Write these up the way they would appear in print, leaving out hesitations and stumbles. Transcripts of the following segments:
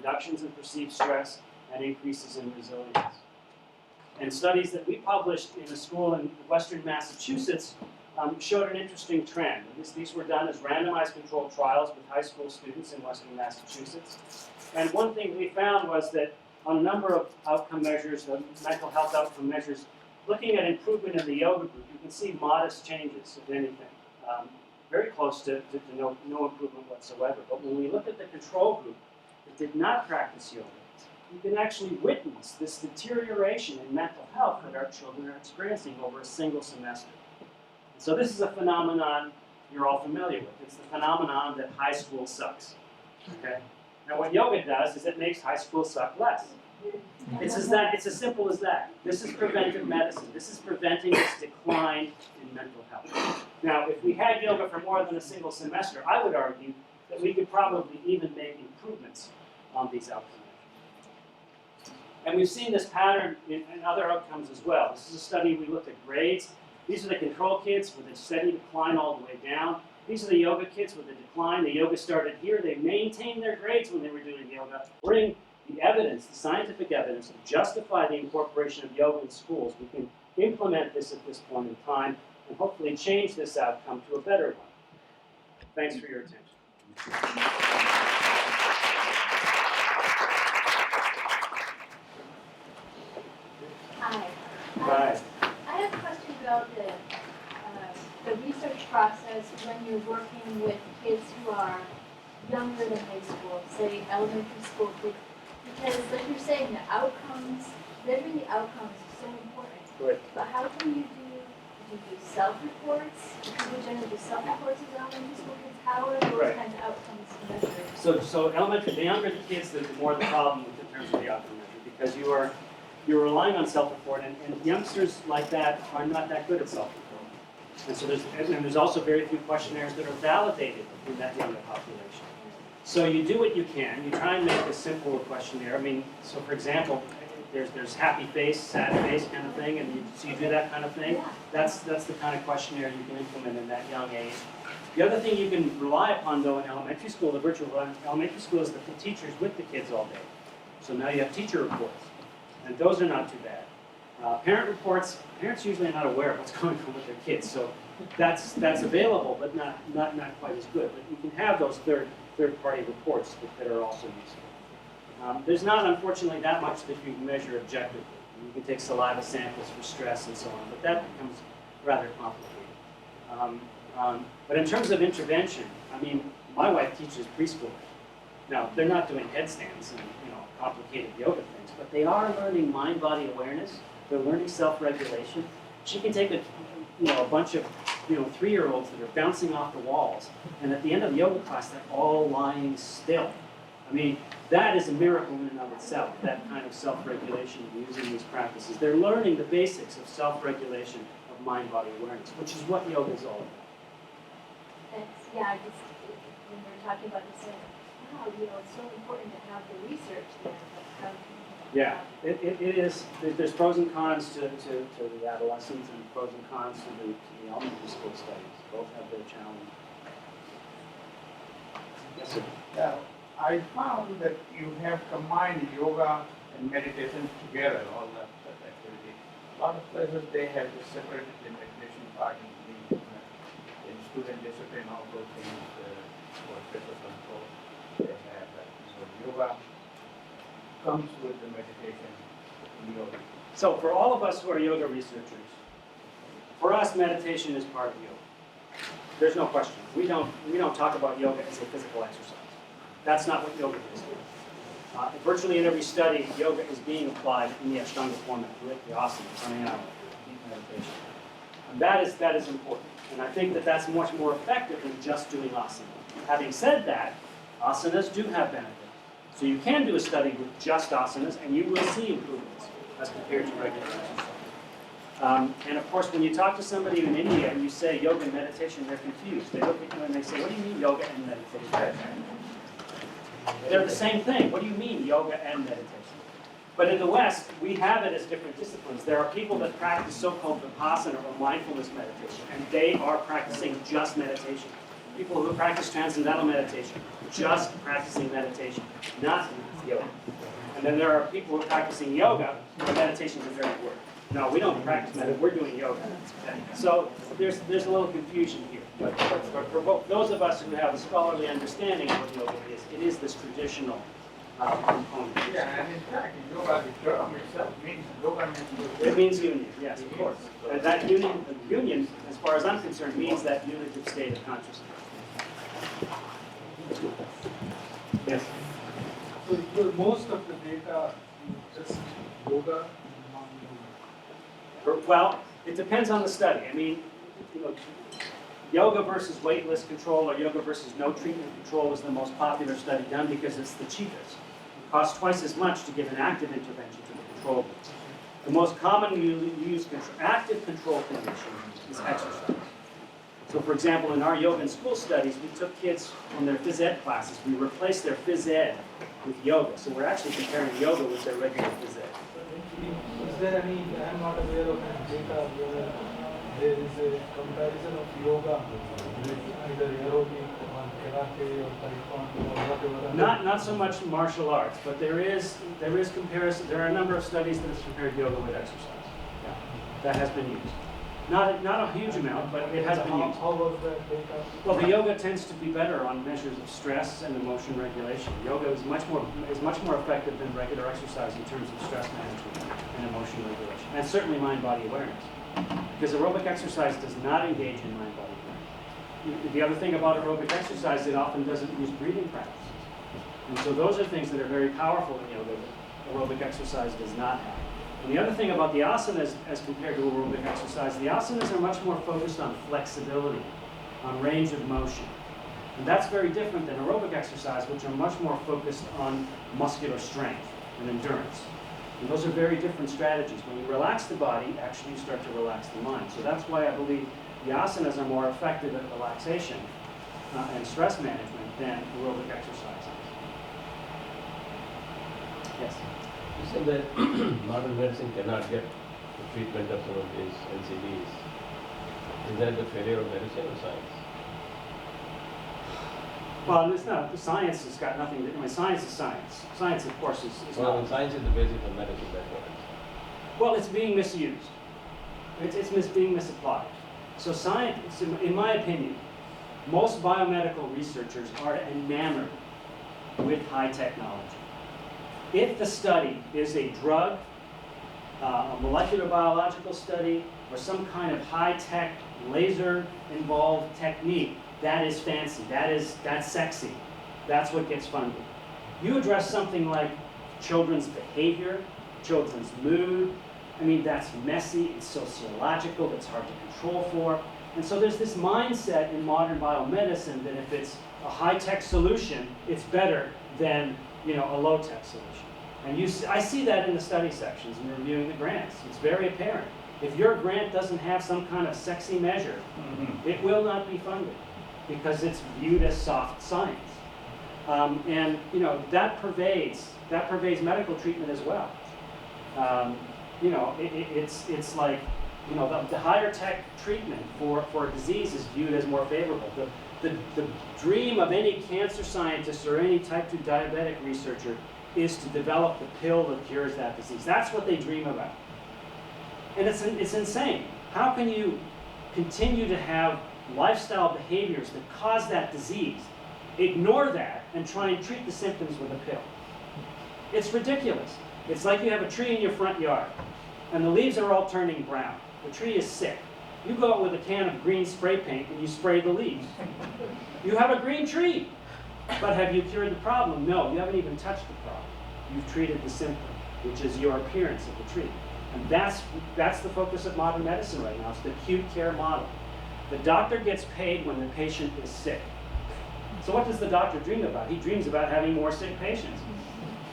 reductions in perceived stress, and increases in resilience. And studies that we published in a school in western Massachusetts showed an interesting trend. These were done as randomized controlled trials with high school students in western Massachusetts. And one thing we found was that on a number of outcome measures, the mental health outcome measures, looking at improvement in the yoga group, you can see modest changes, if anything. Very close to no improvement whatsoever. But when we look at the control group that did not practice yoga, you can actually witness this deterioration in mental health that our children are experiencing over a single semester. So this is a phenomenon you're all familiar with. It's the phenomenon that high school sucks. Okay? Now what yoga does is it makes high school suck less. It's as simple as that. This is preventive medicine. This is preventing this decline in mental health. Now, if we had yoga for more than a single semester, I would argue that we could probably even make improvements on these outcomes. And we've seen this pattern in other outcomes as well. This is a study we looked at grades. These are the control kids with a steady decline all the way down. These are the yoga kids with a decline. The yoga started here. They maintained their grades when they were doing yoga. Bring the evidence, the scientific evidence, to justify the incorporation of yoga in schools. We can implement this at this point in time and hopefully change this outcome to a better one. Thanks for your attention. Hi. Bye. I have a question about the research process when you're working with kids who are younger than high school, say elementary school kids, because like you're saying, the outcomes, measuring the outcomes is so important. Good. But how can you do self-reports? Because we generally do self-reports as elementary school kids. How are those Right. kinds of outcomes measured? So elementary, the younger the kids, the more the problem in terms of the outcome measure, because you're relying on self-report, and youngsters like that are not that good at self-report. And so there's also very few questionnaires that are validated in that younger population. So you do what you can. You try and make a simple questionnaire. I mean, so for example, there's happy face, sad face kind of thing, and so you do that kind of thing. That's the kind of questionnaire you can implement in that young age. The other thing you can rely upon, though, in elementary school, the virtual elementary school, is the teachers with the kids all day. So now you have teacher reports, and those are not too bad. Parent reports, parents usually are not aware of what's going on with their kids, so that's available, but not quite as good. But you can have those third-party reports that are also useful. There's not, unfortunately, that much that you can measure objectively. You can take saliva samples for stress and so on, but that becomes rather complicated. But in terms of intervention, I mean, my wife teaches preschool. Now, they're not doing headstands and complicated yoga things, but they are learning mind-body awareness. They're learning self-regulation. She can take a bunch of 3-year-olds that are bouncing off the walls, and at the end of the yoga class, they're all lying still. I mean, that is a miracle in and of itself, that kind of self-regulation using these practices. They're learning the basics of self-regulation of mind-body awareness, which is what yoga is all about. I just, when we were talking about this, wow, it's so important to have the research there, but how can you Yeah, it is. There's pros and cons to the adolescents and pros and cons to the elementary school studies. Both have their challenge. Yes, sir. Yeah, I found that you have combined yoga and meditation together, all that activity. A lot of places they have just separated the meditation part in student discipline, all those things for special control. They have that. So yoga comes with the meditation in yoga. So for all of us who are yoga researchers, for us meditation is part of yoga. There's no question. We don't talk about yoga as a physical exercise. That's not what yoga is. Virtually in every study, yoga is being applied in the Ashtanga format, with the asana, pranayama, deep meditation. And that is important. And I think that that's much more effective than just doing asana. Having said that, asanas do have benefits. So you can do a study with just asanas, and you will see improvements as compared to regular exercise. And of course, when you talk to somebody in India and you say yoga and meditation, they're confused. They look at you and they say, what do you mean yoga and meditation? They're the same thing. What do you mean yoga and meditation? But in the West, we have it as different disciplines. There are people that practice so-called vipassana or mindfulness meditation, and they are practicing just meditation. People who practice transcendental meditation, just practicing meditation, not yoga. And then there are people who are practicing yoga, and meditation is a different word. No, we don't practice meditation, we're doing yoga. So there's a little confusion here. But for those of us who have a scholarly understanding of what yoga is, it is this traditional component. Yeah, and in fact, yoga, the term itself means yoga means It means union, yes, of course. And that union, as far as I'm concerned, means that unitive state of consciousness. Yes. So most of the data is just yoga and non-yoga. Well, it depends on the study. I mean, yoga versus weightless control or yoga versus no treatment control is the most popular study done because it's the cheapest. It costs twice as much to give an active intervention to the control group. The most commonly used active control condition is exercise. So for example, in our yoga in school studies, we took kids from their phys ed classes. We replaced their phys ed with yoga. So we're actually comparing yoga with their regular phys ed. Is there any, I am not aware of any data where there is a comparison of yoga with either aerobic or karate or taekwondo or whatever? Not so much martial arts, but there is comparison. There are a number of studies that have compared yoga with exercise. Yeah, that has been used. Not a huge amount, but it has been used. How was that data? Well, the yoga tends to be better on measures of stress and emotion regulation. Yoga is much more effective than regular exercise in terms of stress management and emotion regulation, and certainly mind-body awareness. Because aerobic exercise does not engage in mind-body awareness. The other thing about aerobic exercise, it often doesn't use breathing practices. And so those are things that are very powerful in yoga that aerobic exercise does not have. And the other thing about the asanas as compared to aerobic exercise, the asanas are much more focused on flexibility, on range of motion. And that's very different than aerobic exercise, which are much more focused on muscular strength and endurance. And those are very different strategies. When you relax the body, actually you start to relax the mind. So that's why I believe the asanas are more effective at relaxation and stress management than aerobic exercise. Yes? You said that modern medicine cannot get the treatment of some of these NCDs. Is that the failure of medicine or science? Well, it's not. Science has got nothing to, I mean, science is science. Science, of course, is Well, not. science is the basis of medicine, that's what I'm saying. Well, it's being misused. It's being misapplied. So science, in my opinion, most biomedical researchers are enamored with high technology. If the study is a drug, a molecular biological study, or some kind of high-tech laser-involved technique, that is fancy, that's sexy, that's what gets funded. You address something like children's behavior, children's mood, I mean, that's messy, it's sociological, it's hard to control for. And so there's this mindset in modern biomedicine that if it's a high-tech solution, it's better than, a low-tech solution. And I see that in the study sections and reviewing the grants. It's very apparent. If your grant doesn't have some kind of sexy measure, it will not be funded because it's viewed as soft science. And that pervades medical treatment as well. It's like the higher tech treatment for a disease is viewed as more favorable. The dream of any cancer scientist or any type 2 diabetic researcher is to develop the pill that cures that disease. That's what they dream about. And it's insane. How can you continue to have lifestyle behaviors that cause that disease, ignore that, and try and treat the symptoms with a pill? It's ridiculous. It's like you have a tree in your front yard, and the leaves are all turning brown. The tree is sick. You go out with a can of green spray paint and you spray the leaves. You have a green tree. But have you cured the problem? No, you haven't even touched the problem. You've treated the symptom, which is your appearance of the tree. And that's the focus of modern medicine right now. It's the acute care model. The doctor gets paid when the patient is sick. So what does the doctor dream about? He dreams about having more sick patients.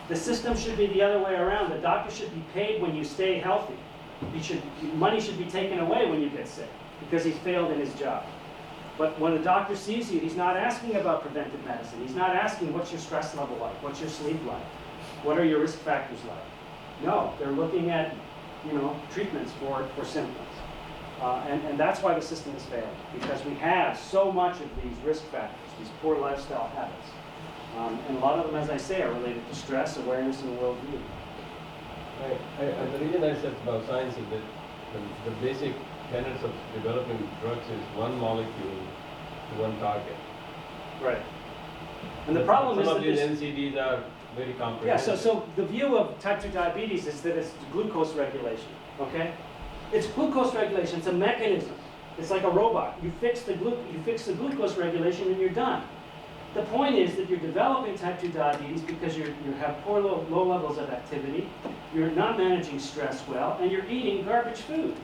The system should be the other way around. The doctor should be paid when you stay healthy. Money should be taken away when you get sick because he's failed in his job. But when the doctor sees you, he's not asking about preventive medicine. He's not asking what's your stress level like, what's your sleep like, what are your risk factors like. No, they're looking at treatments for symptoms. And that's why the system has failed, because we have so much of these risk factors, these poor lifestyle habits. And a lot of them, as I say, are related to stress, awareness, and worldview. The reason I said about science is that the basic tenets of developing drugs is one molecule to one target. Right. And the problem is Some that of these there's- NCDs are very Yeah, comprehensive. so the view of type 2 diabetes is that it's glucose regulation, okay? It's glucose regulation, it's a mechanism. It's like a robot. You fix the glucose regulation and you're done. The point is that you're developing type 2 diabetes because you have poor low levels of activity, you're not managing stress well, and you're eating garbage food.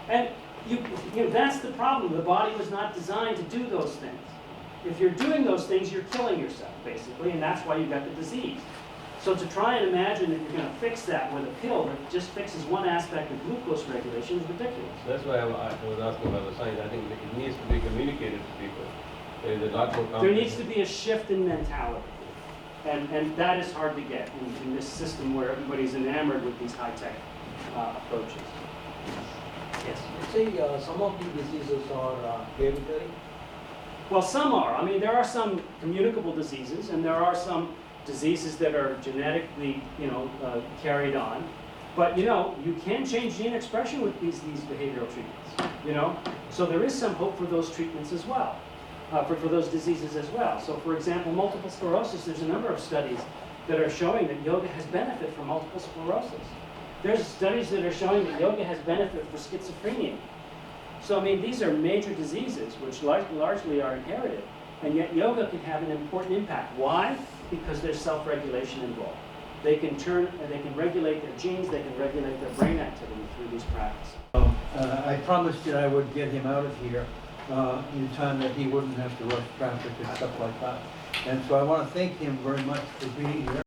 And you know, that's the problem. The body was not designed to do those things. If you're doing those things, you're killing yourself, basically, and that's why you got the disease. So to try and imagine that you're going to fix that with a pill that just fixes one aspect of glucose regulation is ridiculous. That's why I was asking about the science. I think that it needs to be communicated to people. There is a lot more There needs to be a shift in mentality. And that is hard to get in this system where everybody's enamored with these high-tech approaches. Yes? Say some of the diseases are hereditary. Well, some are. I mean, there are some communicable diseases, and there are some diseases that are genetically, carried on. But, you can change gene expression with these behavioral treatments, So there is some hope for those treatments as well, for those diseases as well. So, for example, multiple sclerosis, there's a number of studies that are showing that yoga has benefit for multiple sclerosis. There's studies that are showing that yoga has benefit for schizophrenia. So, I mean, these are major diseases which largely are inherited, and yet yoga can have an important impact. Why? Because there's self-regulation involved. They can regulate their genes, they can regulate their brain activity through these practices. I promised that I would get him out of here in time that he wouldn't have to rush traffic and stuff like that. And so I want to thank him very much for being here.